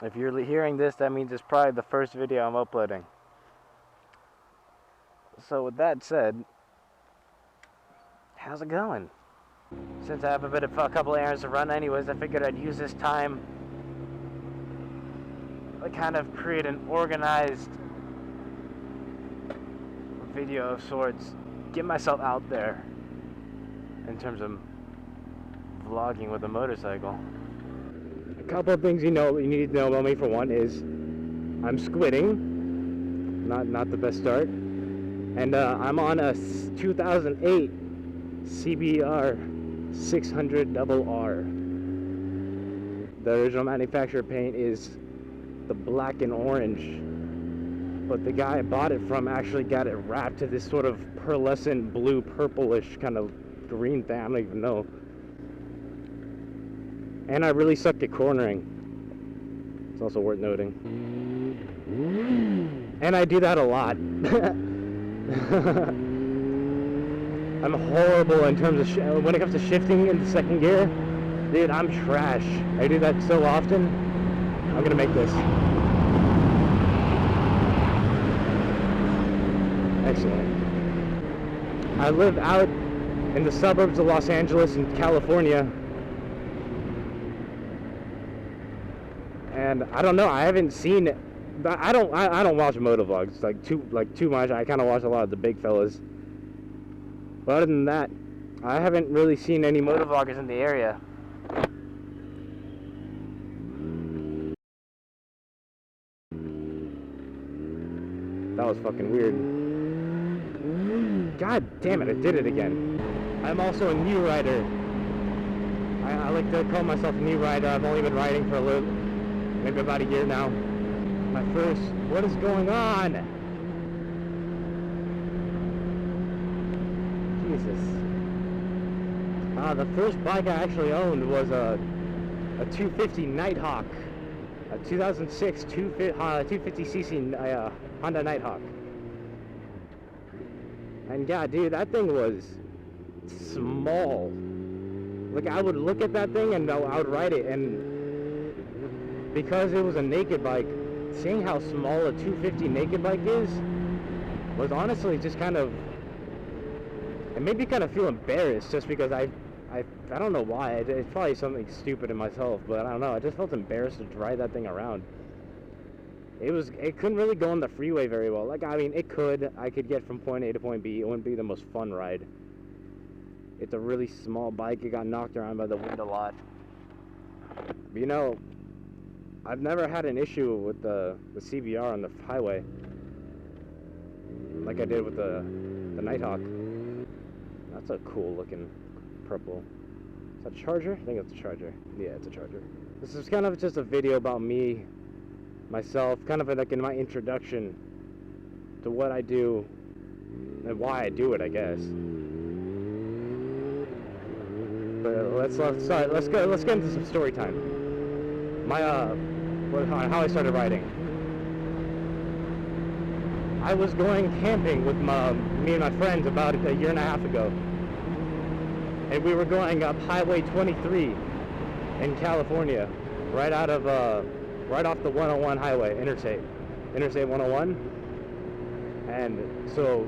If you're hearing this, that means it's probably the first video I'm uploading. So with that said, how's it going? Since I have a couple errands to run anyways, I figured I'd use this time to kind of create an organized video of sorts, get myself out there in terms of vlogging with a motorcycle. A couple of things you need to know about me. For one is I'm squidding, not the best start, and I'm on a 2008 CBR 600 RR. The original manufacturer paint is the black and orange, but the guy I bought it from actually got it wrapped to this sort of pearlescent blue purplish kind of green thing. I don't even know. And I really suck at cornering. It's also worth noting. And I do that a lot. I'm horrible in terms of when it comes to shifting into second gear. Dude, I'm trash. I do that so often. I'm gonna make this. Excellent. I live out in the suburbs of Los Angeles in California. And I don't know, I haven't seen it. I don't watch motovlogs like too much. I kind of watch a lot of the big fellas. But other than that, I haven't really seen any motovloggers in the area. That was fucking weird. God damn it, I did it again. I'm also a new rider. I like to call myself a new rider. I've only been riding for maybe about a year now. My first, what is going on? Jesus. The first bike I actually owned was a 250 Nighthawk, a 2006 250cc Honda Nighthawk. And yeah, dude, that thing was small. Like, I would look at that thing and I would ride it, and because it was a naked bike, seeing how small a 250 naked bike is was honestly just kind of, it made me kind of feel embarrassed, just because I don't know why. It's probably something stupid in myself, but I don't know. I just felt embarrassed to drive that thing around. It couldn't really go on the freeway very well. Like, I mean, I could get from point A to point B. It wouldn't be the most fun ride. It's a really small bike. It got knocked around by the wind a lot. But, you know, I've never had an issue with the CBR on the highway like I did with the Nighthawk. That's a cool looking purple. Is that a Charger? I think it's a Charger. Yeah, it's a Charger. This is kind of just a video about me, myself, kind of like in my introduction to what I do and why I do it, I guess. But let's get into some story time. How I started riding. I was going camping with me and my friends about a year and a half ago, and we were going up Highway 23 in California, right off the 101 highway, Interstate 101. And so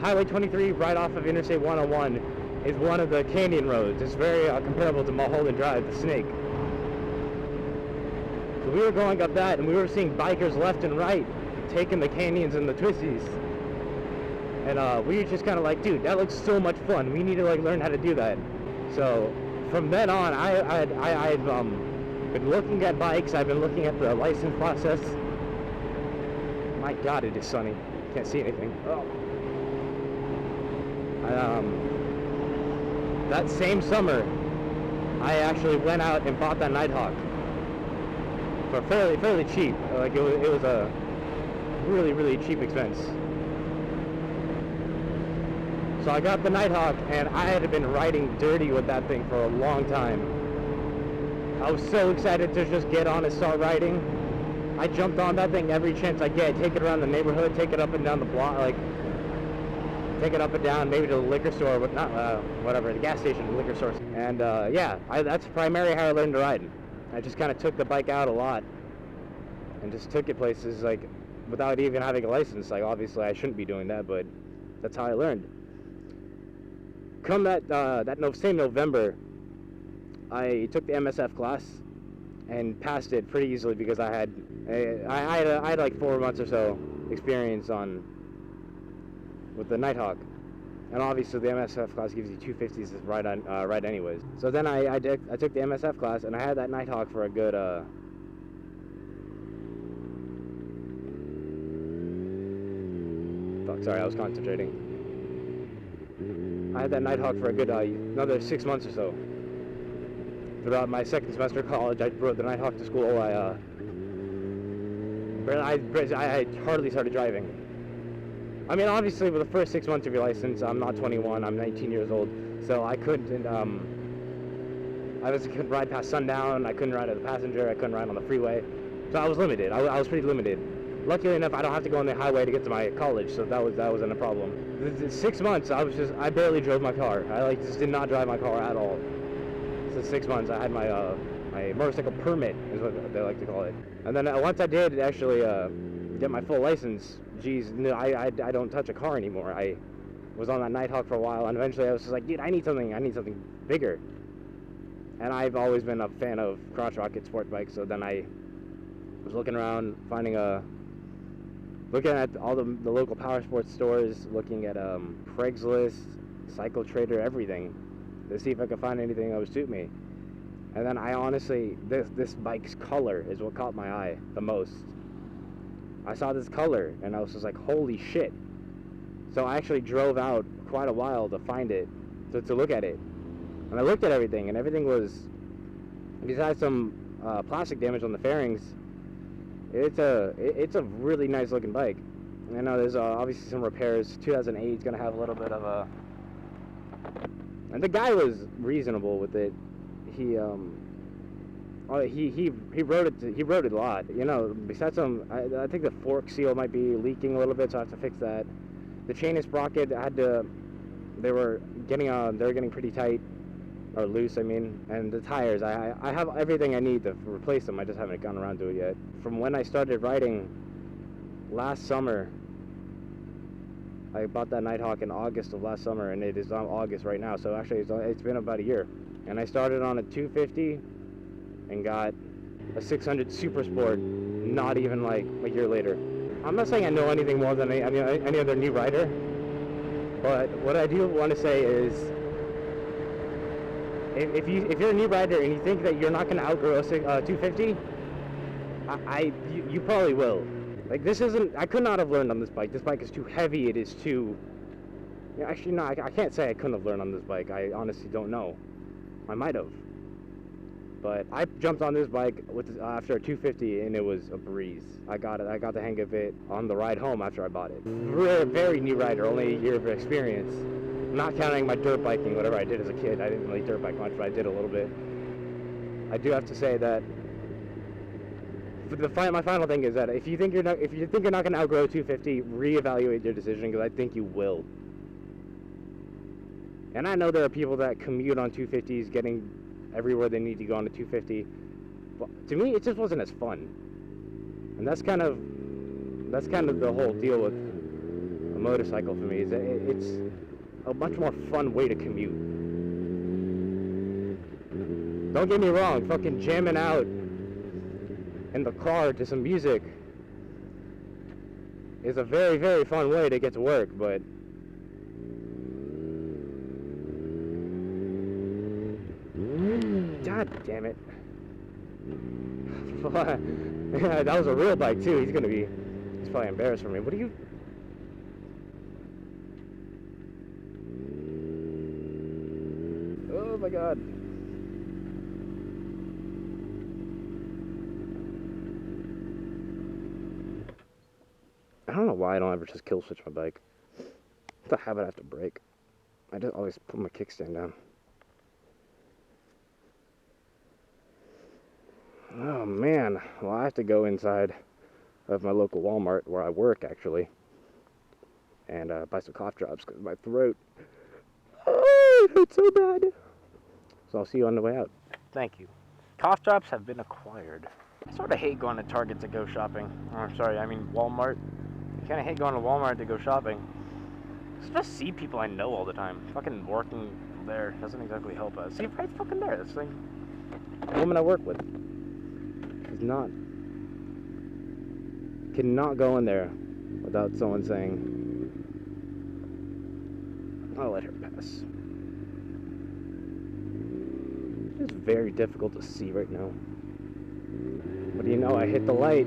Highway 23 right off of Interstate 101 is one of the canyon roads. It's very comparable to Mulholland Drive, the Snake. So we were going up that, and we were seeing bikers left and right taking the canyons and the twisties. And we were just kind of like, dude, that looks so much fun. We need to like learn how to do that. So from then on, I've been looking at bikes. I've been looking at the license process. My God, it is sunny. Can't see anything. Oh. That same summer, I actually went out and bought that Nighthawk for fairly cheap. Like it was a really cheap expense. So I got the Nighthawk, and I had been riding dirty with that thing for a long time. I was so excited to just get on and start riding. I jumped on that thing every chance I get. Take it around the neighborhood, take it up and down the block, like take it up and down, maybe to the liquor store, but not whatever, the gas station, the liquor store. And yeah, that's primarily how I learned to ride. I just kind of took the bike out a lot and just took it places, like, without even having a license. Like, obviously I shouldn't be doing that, but that's how I learned. Come that same November, I took the MSF class and passed it pretty easily because I had like 4 months or so experience with the Nighthawk, and obviously the MSF class gives you 250s right anyways. So then I took the MSF class, and I had that Nighthawk for a good fuck, sorry, I was concentrating. I had that Nighthawk for a good another 6 months or so. Throughout my second semester of college, I rode the Nighthawk to school. I hardly started driving. I mean, obviously, with the first 6 months of your license, I'm not 21, I'm 19 years old, so I couldn't ride past sundown, I couldn't ride as a passenger, I couldn't ride on the freeway, so I was limited. I was pretty limited. Luckily enough, I don't have to go on the highway to get to my college, so that wasn't a problem. The 6 months, I barely drove my car. I just did not drive my car at all. So 6 months, I had my motorcycle permit, is what they like to call it. And then once I did actually get my full license, geez, no, I don't touch a car anymore. I was on that Nighthawk for a while, and eventually I was just like, dude, I need something bigger. And I've always been a fan of crotch rocket sport bikes, so then I was looking around, looking at all the local power sports stores, looking at Craigslist, Cycle Trader, everything, to see if I could find anything that would suit me. And then I honestly, this bike's color is what caught my eye the most. I saw this color, and I was just like, holy shit. So I actually drove out quite a while to find it, to look at it. And I looked at everything, and everything was, besides some plastic damage on the fairings, it's a really nice looking bike. I know there's obviously some repairs. 2008 is gonna have a little bit of a, and the guy was reasonable with it. He rode it a lot. You know, besides some, I think the fork seal might be leaking a little bit, so I have to fix that. The chain and sprocket, they were getting pretty tight, or loose, I mean. And the tires, I have everything I need to replace them. I just haven't gotten around to it yet. From when I started riding last summer, I bought that Nighthawk in August of last summer, and it is on August right now, so actually it's been about a year. And I started on a 250 and got a 600 Super Sport not even like a year later. I'm not saying I know anything more than any other new rider, but what I do want to say is, if you're a new rider and you think that you're not going to outgrow a 250, you probably will. Like, I could not have learned on this bike. This bike is too heavy. It is too, actually no, I can't say I couldn't have learned on this bike. I honestly don't know. I might have. But I jumped on this bike after a 250, and it was a breeze. I got the hang of it on the ride home after I bought it. Very new rider, only a year of experience. Not counting my dirt biking, whatever I did as a kid. I didn't really dirt bike much, but I did a little bit. I do have to say that my final thing is that if you think you're not going to outgrow 250, reevaluate your decision, because I think you will. And I know there are people that commute on 250s, getting everywhere they need to go on a 250. But to me, it just wasn't as fun. And that's kind of the whole deal with a motorcycle for me, is that it's a much more fun way to commute. Don't get me wrong, fucking jamming out in the car to some music is a very, very fun way to get to work, but God damn it. That was a real bike too. He's probably embarrassed for me. What are you? Oh my God. I don't know why I don't ever just kill switch my bike. It's a habit I have to break. I just always put my kickstand down. Oh man, well, I have to go inside of my local Walmart where I work, actually, and buy some cough drops because my throat, oh, it hurts so bad. So I'll see you on the way out. Thank you. Cough drops have been acquired. I sort of hate going to Target to go shopping. Oh, I'm sorry, I mean Walmart. I kind of hate going to Walmart to go shopping. I just see people I know all the time. Fucking working there doesn't exactly help us. See, right fucking there. This thing. The woman I work with is not. Cannot go in there without someone saying, I'll let her pass. It's very difficult to see right now. But you know, I hit the light.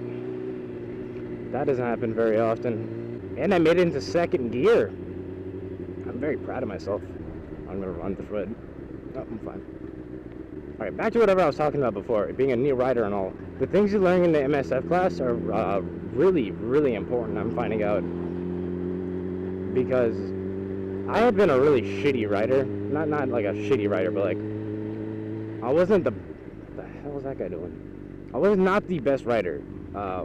That doesn't happen very often. And I made it into second gear. I'm very proud of myself. I'm gonna run the thread. Oh, I'm fine. Alright, back to whatever I was talking about before, being a new rider and all. The things you learn in the MSF class are really, really important, I'm finding out. Because I had been a really shitty rider. Not like a shitty rider, but like, I wasn't the hell was that guy doing? I was not the best rider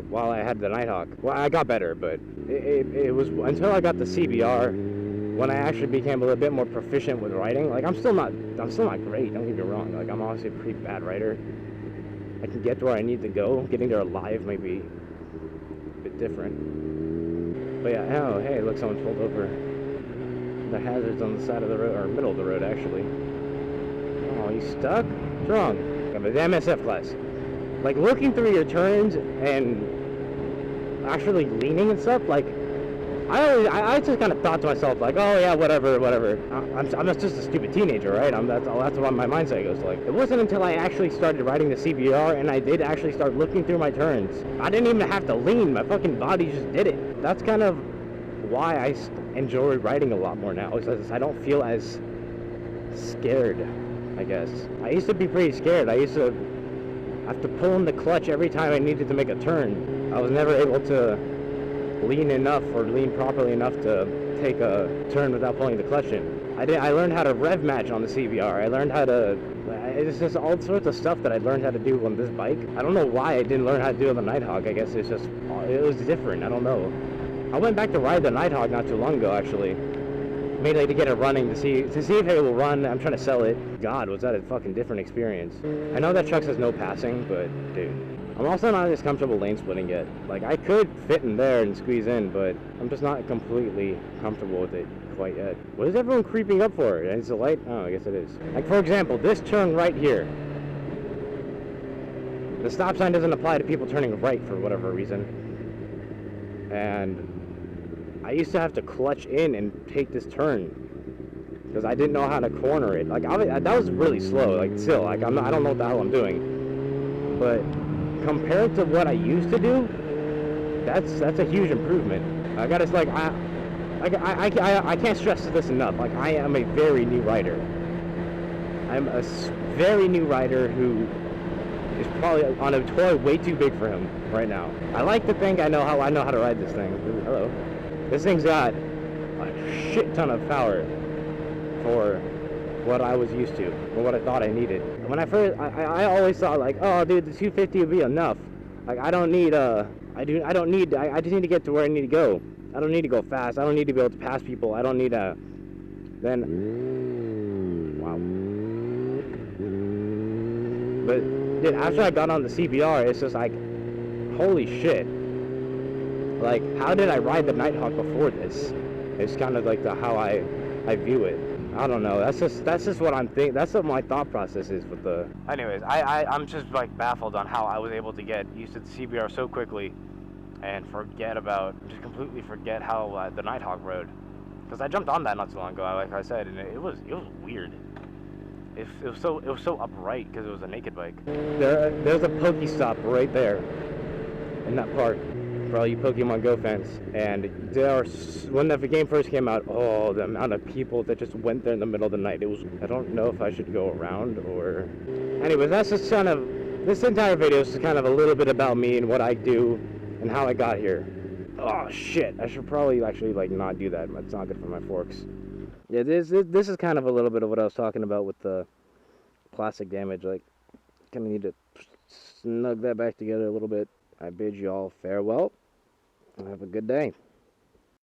while I had the Nighthawk. Well, I got better, but it was until I got the CBR when I actually became a little bit more proficient with riding. Like, I'm still not great, don't get me wrong. Like, I'm honestly a pretty bad rider. I can get to where I need to go. Getting there alive may be a bit different. But yeah, oh, hey, look, someone pulled over. The hazards on the side of the road, or middle of the road, actually. Oh, you stuck? What's wrong? Yeah, but the MSF class. Like, looking through your turns and actually leaning and stuff, like, I just kind of thought to myself, like, oh yeah, whatever. I'm just a stupid teenager, right? That's what my mindset goes like. It wasn't until I actually started riding the CBR and I did actually start looking through my turns. I didn't even have to lean. My fucking body just did it. That's kind of why I enjoy riding a lot more now, is I don't feel as scared, I guess. I used to be pretty scared. I used to have to pull in the clutch every time I needed to make a turn. I was never able to lean enough or lean properly enough to take a turn without pulling the clutch in. I learned how to rev match on the CBR. I learned how to, it's just all sorts of stuff that I learned how to do on this bike. I don't know why I didn't learn how to do it on the Nighthawk. I guess it was different. I don't know. I went back to ride the Nighthawk not too long ago, actually. Mainly to get it running, to see if it will run. I'm trying to sell it. God, was that a fucking different experience. I know that truck says no passing, but dude. I'm also not as comfortable lane splitting yet. Like, I could fit in there and squeeze in, but I'm just not completely comfortable with it quite yet. What is everyone creeping up for? Is it a light? Oh, I guess it is. Like, for example, this turn right here. The stop sign doesn't apply to people turning right for whatever reason. And I used to have to clutch in and take this turn because I didn't know how to corner it. Like, that was really slow. Like, still, like, I don't know what the hell I'm doing. But compared to what I used to do, that's a huge improvement. I gotta, like, I can't stress this enough. Like, I am a very new rider. I'm a very new rider who is probably on a toy way too big for him right now. I like to think I know how to ride this thing. Ooh, hello. This thing's got a shit ton of power for what I was used to, or what I thought I needed. When I first, I always thought, like, oh dude, the 250 would be enough. Like, I just need to get to where I need to go. I don't need to go fast. I don't need to be able to pass people. I don't need to, wow. But dude, after I got on the CBR, it's just like, holy shit. Like, how did I ride the Nighthawk before this? It's kind of like how I view it. I don't know. That's just what I'm thinking. That's what my thought process is with the. Anyways, I'm just like baffled on how I was able to get used to the CBR so quickly, and just completely forget how the Nighthawk rode. Because I jumped on that not too long ago, like I said, and it was weird. It was so upright because it was a naked bike. There's a Pokestop right there in that park. For all you Pokemon Go fans, and when the game first came out, oh, the amount of people that just went there in the middle of the night, I don't know if I should go around or. Anyways, that's just kind of, this entire video is just kind of a little bit about me and what I do and how I got here. Oh shit, I should probably actually like not do that. It's not good for my forks. Yeah, this is kind of a little bit of what I was talking about with the plastic damage. Like, kind of need to snug that back together a little bit. I bid you all farewell, and have a good day.